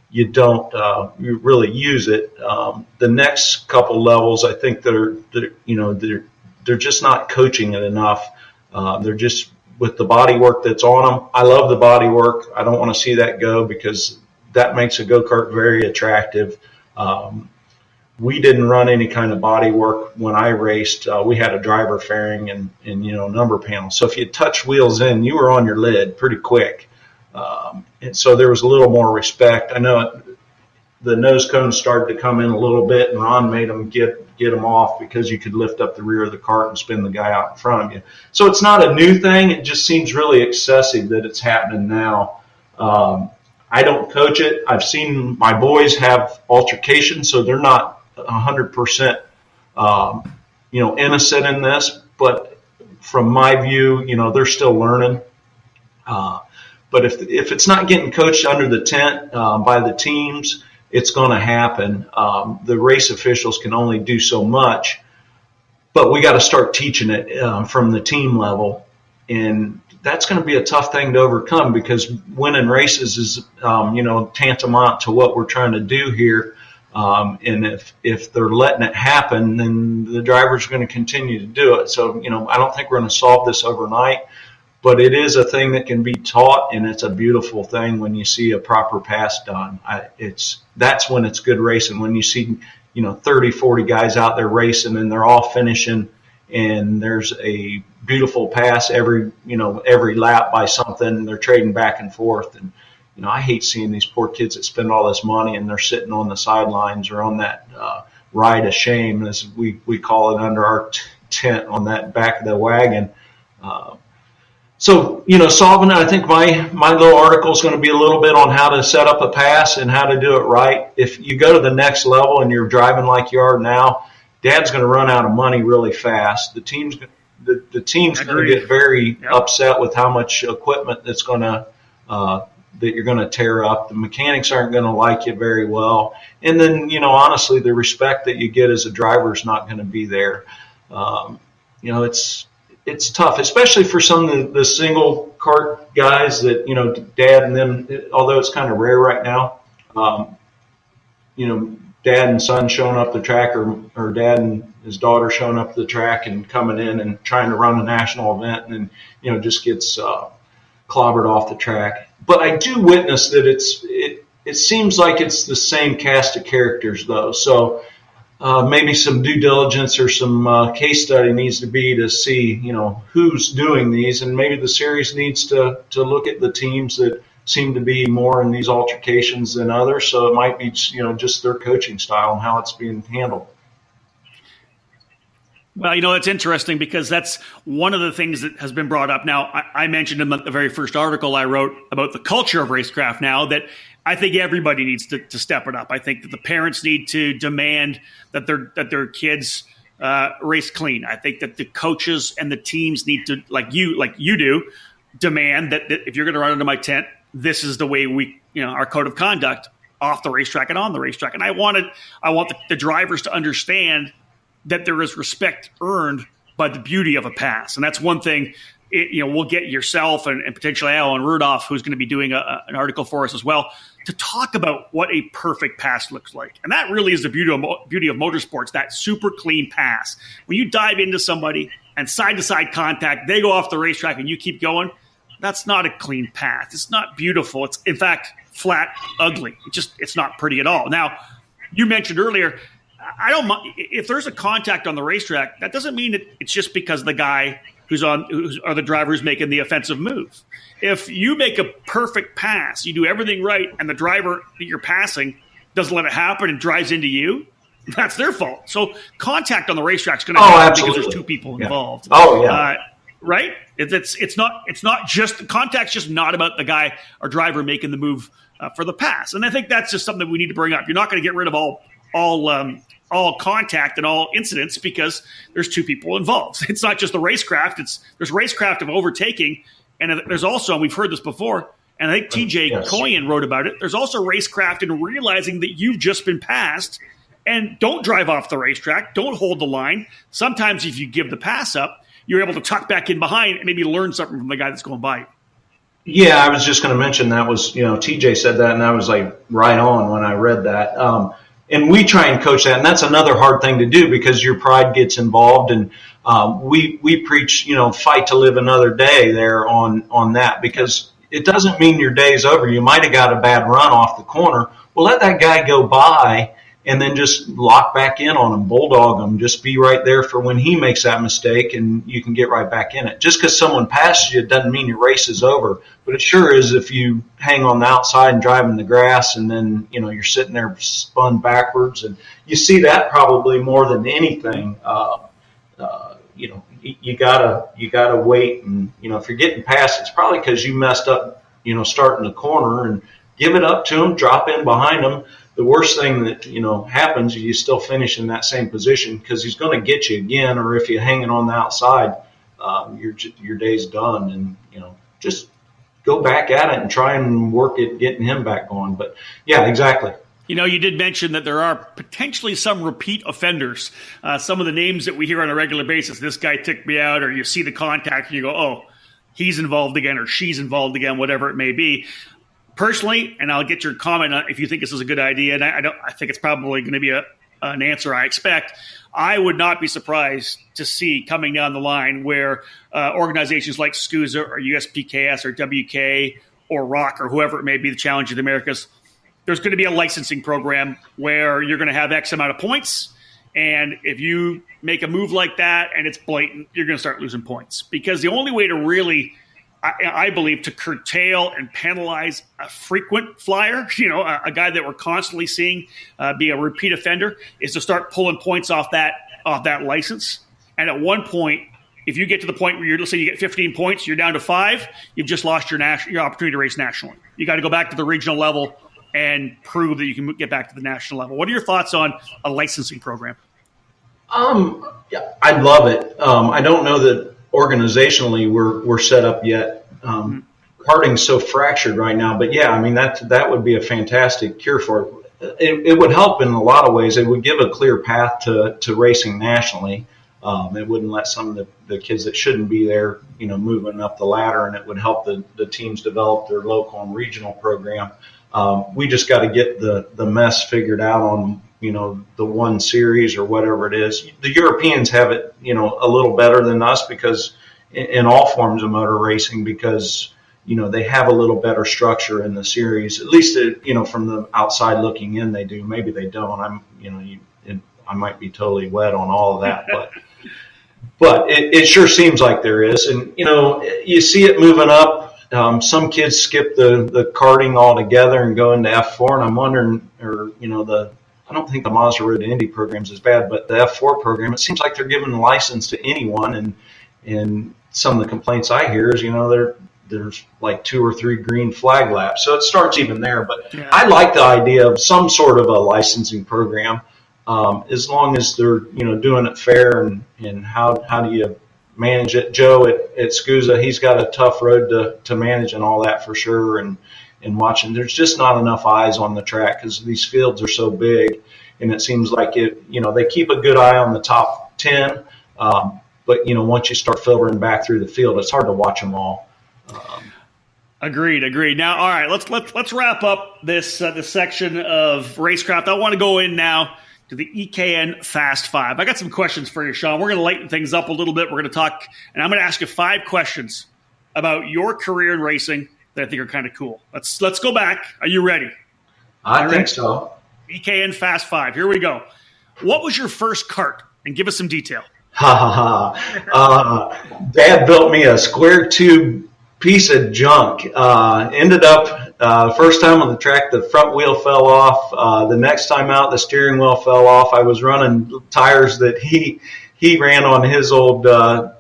you don't you really use it. The next couple levels, I think they're just not coaching it enough. They're just with the body work that's on them. I love the body work. I don't want to see that go because that makes a go-kart very attractive. We didn't run any kind of body work when I raced. We had a driver fairing and number panel. So if you touch wheels in, you were on your lid pretty quick. And so there was a little more respect. I know the nose cones started to come in a little bit, and Ron made them get them off because you could lift up the rear of the cart and spin the guy out in front of you. So it's not a new thing. It just seems really excessive that it's happening now. I don't coach it. I've seen my boys have altercations, so they're not 100% innocent in this. But from my view, they're still learning. But if it's not getting coached under the tent by the teams, it's going to happen. The race officials can only do so much, but we got to start teaching it from the team level. And that's going to be a tough thing to overcome because winning races is, tantamount to what we're trying to do here. And if they're letting it happen, then the drivers are going to continue to do it. So, I don't think we're going to solve this overnight, but it is a thing that can be taught, and it's a beautiful thing when you see a proper pass done. That's when it's good racing, when you see, 30, 40 guys out there racing and they're all finishing and there's a beautiful pass every lap by something. They're trading back and forth. And, I hate seeing these poor kids that spend all this money and they're sitting on the sidelines or on that ride of shame, as we call it under our tent on that back of the wagon. So, solving it, I think my little article is going to be a little bit on how to set up a pass and how to do it right. If you go to the next level and you're driving like you are now, Dad's going to run out of money really fast. The team's going to get very upset with how much equipment that's going to that you're going to tear up. The mechanics aren't going to like you very well. And then, honestly, the respect that you get as a driver is not going to be there. It's tough, especially for some of the single kart guys that, Dad and them, although it's kind of rare right now, Dad and son showing up the track or Dad and his daughter showing up the track and coming in and trying to run a national event and then, just gets clobbered off the track. But I do witness that it seems like it's the same cast of characters, though. So maybe some due diligence or some case study needs to be to see, who's doing these. And maybe the series needs to look at the teams that seem to be more in these altercations than others. So it might be, just their coaching style and how it's being handled. Well, it's interesting because that's one of the things that has been brought up. Now, I mentioned in the very first article I wrote about the culture of racecraft now that I think everybody needs to step it up. I think that the parents need to demand that their kids race clean. I think that the coaches and the teams need to, like you do, demand that if you're going to run into my tent, this is the way we, our code of conduct off the racetrack and on the racetrack. And I want the drivers to understand that there is respect earned by the beauty of a pass. And that's one thing, we'll get yourself and potentially Alan Rudolph, who's going to be doing an article for us as well, to talk about what a perfect pass looks like. And that really is the beauty of motorsports, that super clean pass. When you dive into somebody and side-to-side contact, they go off the racetrack and you keep going, that's not a clean path. It's not beautiful. It's, in fact, flat, ugly. It's not pretty at all. Now, you mentioned earlier, I don't mind if there's a contact on the racetrack. That doesn't mean that it's just because the guy or the driver who's making the offensive move. If you make a perfect pass, you do everything right, and the driver that you're passing doesn't let it happen and drives into you, that's their fault. So contact on the racetrack is going to happen because there's two people involved. Oh yeah, right. It's not just contact's just not about the guy or driver making the move for the pass. And I think that's just something we need to bring up. You're not going to get rid of all contact and all incidents because there's two people involved. It's not just the racecraft. There's racecraft of overtaking, and there's also, and we've heard this before, and I think TJ Coyen wrote about it, there's also racecraft in realizing that you've just been passed and don't drive off the racetrack, don't hold the line. Sometimes if you give the pass up, you're able to tuck back in behind and maybe learn something from the guy that's going by you. Yeah, I was just going to mention that was, TJ said that, and I was like right on when I read that. And we try and coach that, and that's another hard thing to do because your pride gets involved, and we preach, fight to live another day there on that, because it doesn't mean your day's over. You might have got a bad run off the corner. Well, let that guy go by and then just lock back in on him, bulldog him, just be right there for when he makes that mistake, and you can get right back in it. Just because someone passes you doesn't mean your race is over, but it sure is if you hang on the outside and drive in the grass, and then, you're sitting there spun backwards, and you see that probably more than anything. You gotta wait, and, if you're getting past, it's probably because you messed up, starting the corner, and give it up to him, drop in behind him. The worst thing that, happens is you still finish in that same position because he's going to get you again, or if you're hanging on the outside, your day's done, and, just go back at it and try and work at getting him back going. But, yeah, exactly. You did mention that there are potentially some repeat offenders. Some of the names that we hear on a regular basis, this guy ticked me out, or you see the contact and you go, oh, he's involved again, or she's involved again, whatever it may be. Personally, and I'll get your comment on if you think this is a good idea, and I think it's probably going to be an answer I expect. I would not be surprised to see coming down the line where organizations like SCUSA or USPKS or WK or ROC or whoever it may be, the Challenge of the Americas, there's going to be a licensing program where you're going to have X amount of points. And if you make a move like that and it's blatant, you're going to start losing points. Because the only way to really, I believe, to curtail and penalize a frequent flyer, a guy that we're constantly seeing be a repeat offender, is to start pulling points off that license. And at one point, if you get to the point where let's say you get 15 points, you're down to 5, you've just lost your opportunity to race nationally. You got to go back to the regional level and prove that you can get back to the national level. What are your thoughts on a licensing program? Yeah, I'd love it. I don't know that organizationally we're set up yet. Karting's so fractured right now, but yeah, I mean, that would be a fantastic cure for it. It would help in a lot of ways. It would give a clear path to racing nationally. It wouldn't let some of the kids that shouldn't be there, moving up the ladder, and it would help the teams develop their local and regional program. We just got to get the mess figured out on, the one series or whatever it is. The Europeans have it, a little better than us because in all forms of motor racing, because, they have a little better structure in the series, at least, from the outside looking in, they do. Maybe they don't. I might be totally wet on all of that, but it sure seems like there is. And, you see it moving up. Some kids skip the karting altogether and go into F4, and I'm wondering, I don't think the Mazda Road to Indy program is as bad, but the F4 program, it seems like they're giving a license to anyone, and some of the complaints I hear is, there's like 2 or 3 green flag laps, so it starts even there. But yeah. I like the idea of some sort of a licensing program, as long as they're doing it fair, and how do you manage it. Joe at SCUSA, he's got a tough road to manage and all that for sure. And watching, there's just not enough eyes on the track because these fields are so big, and it seems like they keep a good eye on the top 10. But once you start filtering back through the field, it's hard to watch them all. Agreed. Now, all right, let's wrap up this section of racecraft. I want to go in now to the EKN Fast 5. I got some questions for you, Shawn. We're going to lighten things up a little bit. We're going to talk, and I'm going to ask you 5 questions about your career in racing that I think are kind of cool. Let's go back. Are you ready? I think so. EKN Fast 5. Here we go. What was your first kart? And give us some detail. Dad built me a square tube piece of junk. Ended up first time on the track, the front wheel fell off. The next time out, the steering wheel fell off. I was running tires that he ran on his old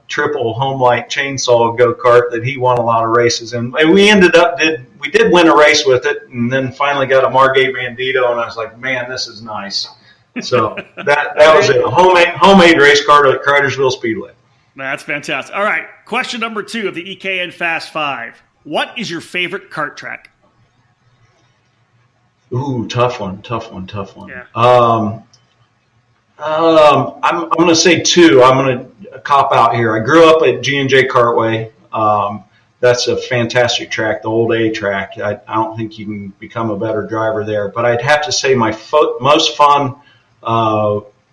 triple Homelight chainsaw go-kart that he won a lot of races in. And we did win a race with it, and then finally got a Margay Bandito, and I was like, man, this is nice. So that was it. A homemade race car at Cridersville Speedway. That's fantastic. All right, question number 2 of the EKN Fast 5. What is your favorite kart track? Ooh, tough one. Yeah. I'm going to say 2. I'm going to cop out here. I grew up at G&J Kartway. that's a fantastic track, the old A track. I don't think you can become a better driver there. But I'd have to say my most fun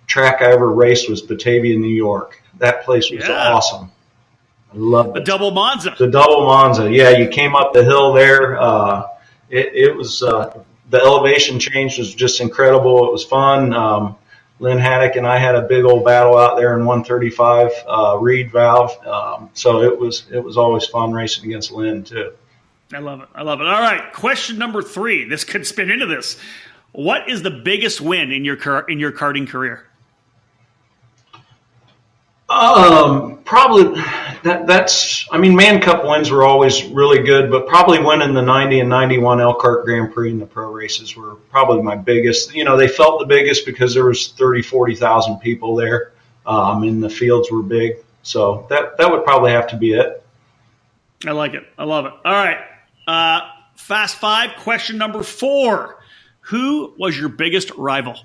track I ever raced was Batavia, New York. That place was awesome. I loved it. The double Monza. The double Monza. Yeah, you came up the hill there. It was the elevation change was just incredible. It was fun. Lynn Haddock and I had a big old battle out there in 135 Reed valve. So it was always fun racing against Lynn too. I love it. All right, question number 3. This could spin into this. What is the biggest win in your karting career? Probably that's. I mean, Man Cup wins were always really good, but probably winning the 90 and 91 Elkhart Grand Prix in the pro races were probably my biggest. They felt the biggest because there was 40,000 people there, and the fields were big. So that would probably have to be it. I like it. I love it. All right. Fast 5, question number 4. Who was your biggest rival?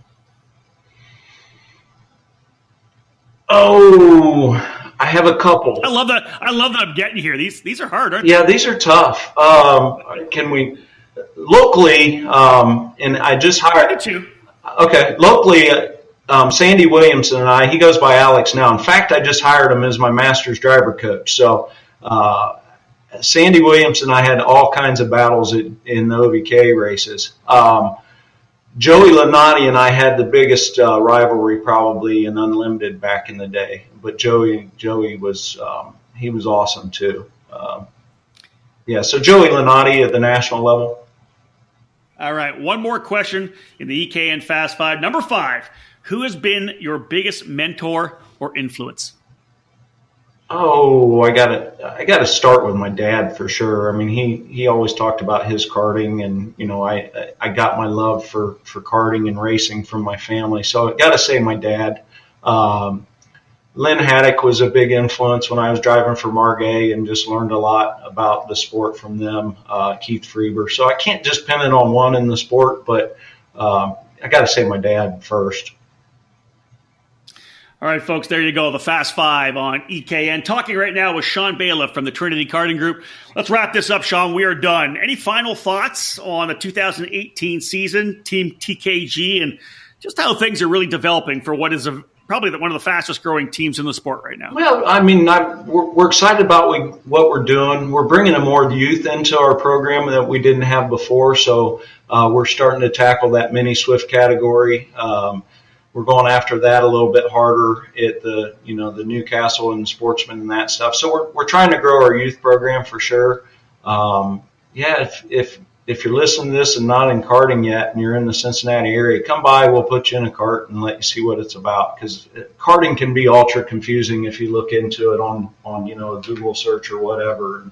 Oh, I have a couple. I love that I'm getting here. These are hard, aren't they? Yeah, these are tough. Can we locally? And I just hired. Okay, locally, Sandy Williamson and he goes by Alex now. In fact, I just hired him as my master's driver coach. So Sandy Williamson and I had all kinds of battles in the OVK races. Joey Lanati and I had the biggest rivalry probably in Unlimited back in the day, but Joey was he was awesome too. So Joey Lanati at the national level. All right, one more question in the EKN Fast 5. Number 5, who has been your biggest mentor or influence? Oh, I gotta start with my dad for sure. I mean, he always talked about his karting, and I got my love for karting and racing from my family. So I gotta say my dad. Lynn Haddock was a big influence when I was driving for Margay, and just learned a lot about the sport from them. Keith Freeber. So I can't just pin it on one in the sport, but I gotta say my dad first. All right, folks, there you go. The Fast 5 on EKN. Talking right now with Shawn Bayliff from the Trinity Karting Group. Let's wrap this up, Shawn. We are done. Any final thoughts on the 2018 season, Team TKG, and just how things are really developing for what is probably one of the fastest growing teams in the sport right now? Well, I mean, we're excited about what we're doing. We're bringing more youth into our program that we didn't have before. So we're starting to tackle that mini Swift category. We're going after that a little bit harder at the Newcastle and Sportsman and that stuff. So we're trying to grow our youth program for sure. If you're listening to this and not in karting yet and you're in the Cincinnati area, come by. We'll put you in a cart and let you see what it's about, because karting can be ultra confusing if you look into it on a Google search or whatever.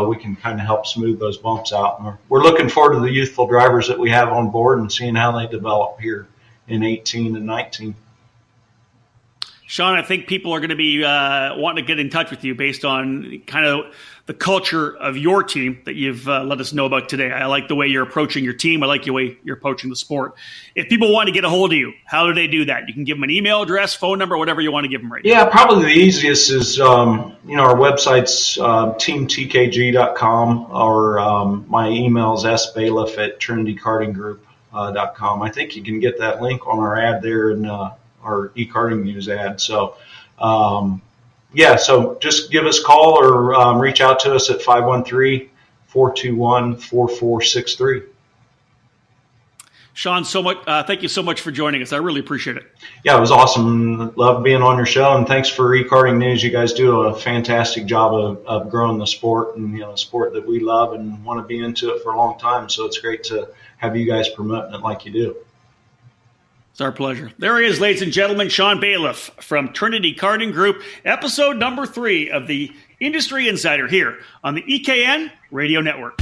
We can kind of help smooth those bumps out. And we're looking forward to the youthful drivers that we have on board and seeing how they develop here in 18 and 19. Shawn, I think people are going to be wanting to get in touch with you based on kind of the culture of your team that you've let us know about today. I like the way you're approaching your team. I like the way you're approaching the sport. If people want to get a hold of you, how do they do that? You can give them an email address, phone number, whatever you want to give them right now. Yeah, probably the easiest is, our website's teamtkg.com, or my email is sbayliff@trinitykartinggroup.com. I think you can get that link on our ad there in our e-karting news ad. So, so just give us a call or reach out to us at 513-421-4463. Shawn, thank you so much for joining us. I really appreciate it. Yeah, it was awesome. Love being on your show, and thanks for e-karting news. You guys do a fantastic job of growing the sport, and a sport that we love and want to be into it for a long time. So it's great to have you guys promoting it like you do. It's our pleasure. There he is, ladies and gentlemen, Shawn Bayliff from Trinity Karting Group, episode number 3 of the Industry Insider here on the EKN Radio Network.